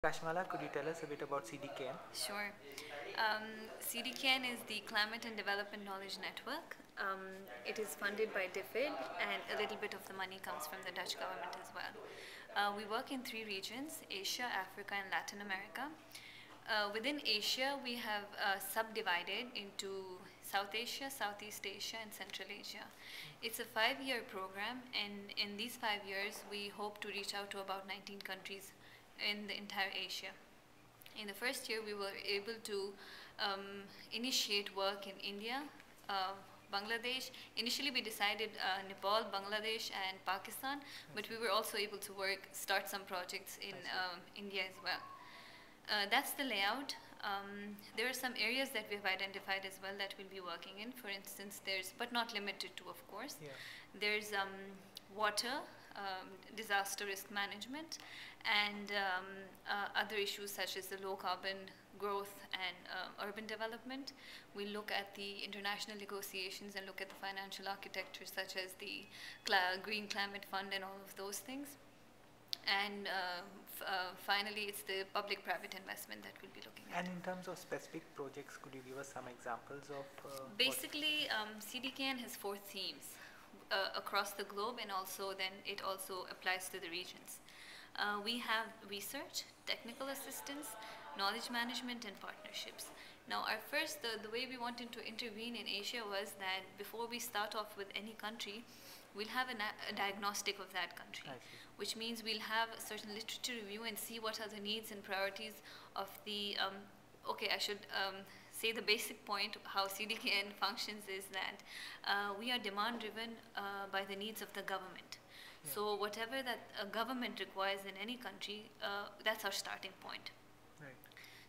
Kashmala, could you tell us a bit about CDKN? Sure. CDKN is the Climate and Development Knowledge Network. It is funded by DFID, and a little bit of the money comes from the Dutch government as well. We work in 3 regions: Asia, Africa, and Latin America. Within Asia, we have subdivided into South Asia, Southeast Asia, and Central Asia. It's a 5-year program, and in these 5 years, we hope to reach out to about 19 countries in the entire Asia. In the first year, we were able to initiate work in India, Bangladesh. Initially, we decided Nepal, Bangladesh, and Pakistan, but we were also able to start some projects in India as well. That's the layout. There are some areas that we have identified as well that we'll be working in. For instance, but not limited to, of course. Yeah. There's water, disaster risk management, and other issues such as the low carbon growth and urban development. We look at the international negotiations and look at the financial architecture such as the Green Climate Fund and all of those things. And finally, it's the public-private investment that we'll be looking at. And in terms of specific projects, could you give us some examples of? Basically, CDKN has 4 themes across the globe, and also then it also applies to the regions. We have research, technical assistance, knowledge management, and partnerships. Now, the way we wanted to intervene in Asia was that before we start off with any country, we'll have a diagnostic of that country, which means we'll have a certain literature review and see what are the needs and priorities of the, I should say the basic point of how CDKN functions is that we are demand driven by the needs of the government. Yeah. So whatever that a government requires in any country, that's our starting point. Right.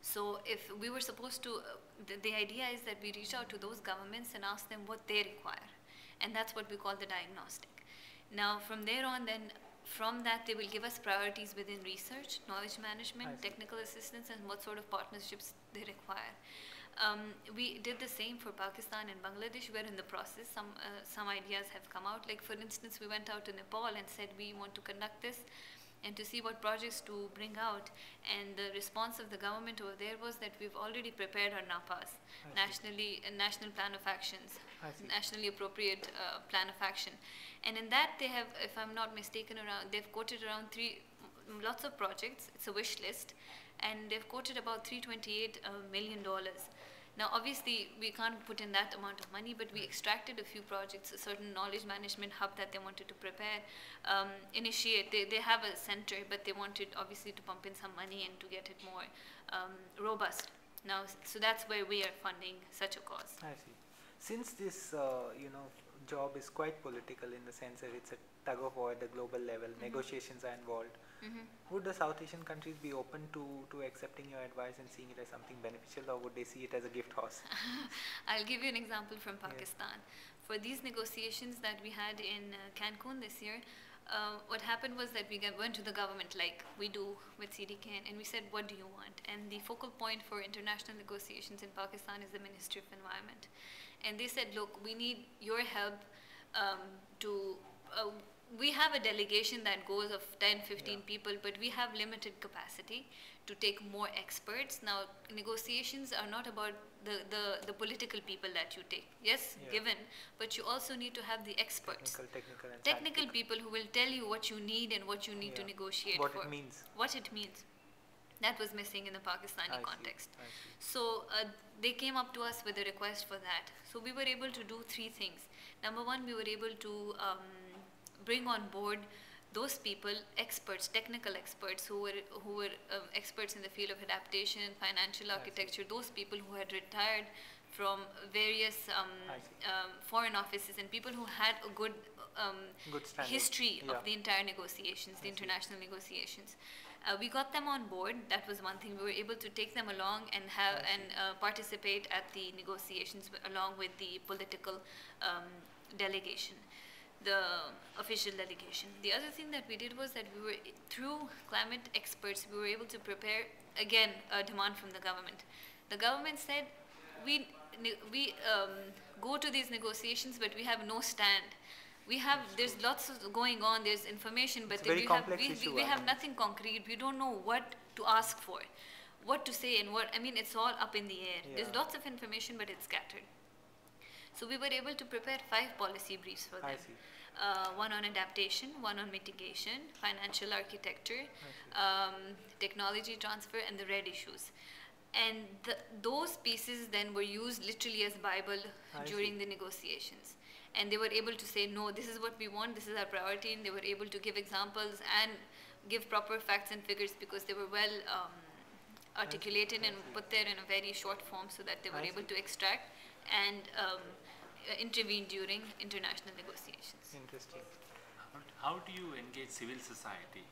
So if we were supposed to, the idea is that we reach out to those governments and ask them what they require. And that's what we call the diagnostic. Now, from there on, from that, they will give us priorities within research, knowledge management, technical assistance, and what sort of partnerships they require. We did the same for Pakistan and Bangladesh. We're in the process. Some ideas have come out. Like, for instance, we went out to Nepal and said we want to conduct this and to see what projects to bring out. And the response of the government over there was that we've already prepared our NAPAs, National Plan of Actions, nationally appropriate plan of action. And in that they have, if I'm not mistaken, they've quoted around lots of projects. It's a wish list. And they've quoted about $328 million. Now, obviously, we can't put in that amount of money, but we extracted a few projects, a certain knowledge management hub that they wanted to prepare, initiate. They have a center, but they wanted, obviously, to pump in some money and to get it more robust. Now, so that's where we are funding such a cause. I see. Since this, job is quite political in the sense that it's a tug of war at the global level, negotiations are involved. Would the South Asian countries be open to accepting your advice and seeing it as something beneficial, or would they see it as a gift horse? I'll give you an example from Pakistan. Yes. For these negotiations that we had in Cancun this year, what happened was that we went to the government like we do with CDKN, and we said, what do you want? And the focal point for international negotiations in Pakistan is the Ministry of Environment. And they said, look, we need your help we have a delegation that goes of 10, 15 people, but we have limited capacity to take more experts. Now, negotiations are not about the political people that you take. Yes, given, but you also need to have the experts. Technical people who will tell you what you need and what you need to negotiate for. What it means. What it means. That was missing in the Pakistani context. So they came up to us with a request for that. So we were able to do 3 things. Number one, we were able to bring on board those people, experts, technical experts who were experts in the field of adaptation, financial architecture, those people who had retired from various foreign offices, and people who had a good history of the entire negotiations, the international negotiations. We got them on board. That was one thing. We were able to take them along and participate at the negotiations along with the political delegation, the official delegation. The other thing that we did was that we were, through climate experts, we were able to prepare, again, a demand from the government. The government said, we go to these negotiations, but we have no stand. There's lots of going on, there's information, but we have nothing concrete. We don't know what to ask for, what to say and what, I mean, it's all up in the air. Yeah. There's lots of information, but it's scattered. So we were able to prepare 5 policy briefs for them. I see. One on adaptation, one on mitigation, financial architecture, technology transfer, and the red issues. And those pieces then were used literally as Bible during the negotiations. And they were able to say, no, this is what we want, this is our priority, and they were able to give examples and give proper facts and figures because they were well articulated and put there in a very short form so that they were able to extract and intervene during international negotiations. Interesting. How do you engage civil society?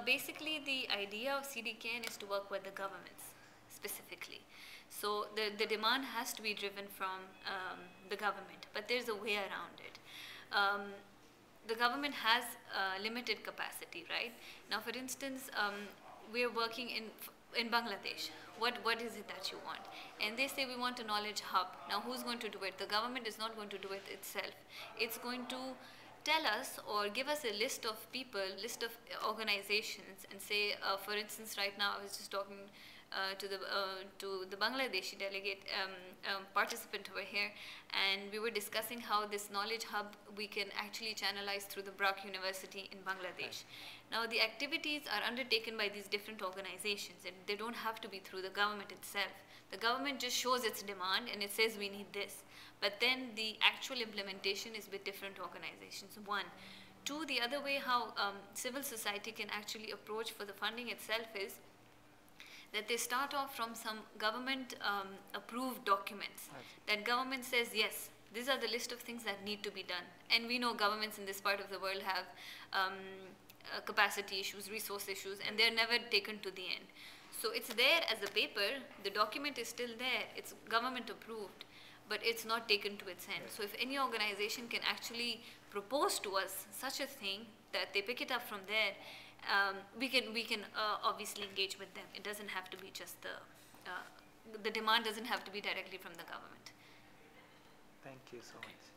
Basically, the idea of CDKN is to work with the governments specifically. So the demand has to be driven from the government, but there's a way around it. The government has limited capacity, right? Now, for instance, we're working in Bangladesh. What is it that you want? And they say we want a knowledge hub. Now, who's going to do it? The government is not going to do it itself. It's going to tell us or give us a list of people, list of organizations, and say, for instance, right now I was just talking to the Bangladeshi delegate participant over here, and we were discussing how this knowledge hub we can actually channelize through the Brak University in Bangladesh. Now, the activities are undertaken by these different organizations, and they don't have to be through the government itself. The government just shows its demand and it says we need this. But then the actual implementation is with different organizations, 1. 2, the other way how civil society can actually approach for the funding itself is that they start off from some government approved documents. That government says, yes, these are the list of things that need to be done. And we know governments in this part of the world have capacity issues, resource issues, and they're never taken to the end. So it's there as a paper, the document is still there, it's government approved, but it's not taken to its end. So if any organization can actually propose to us such a thing, that they pick it up from there, we can obviously engage with them. It doesn't have to be just the demand doesn't have to be directly from the government. Thank you so much.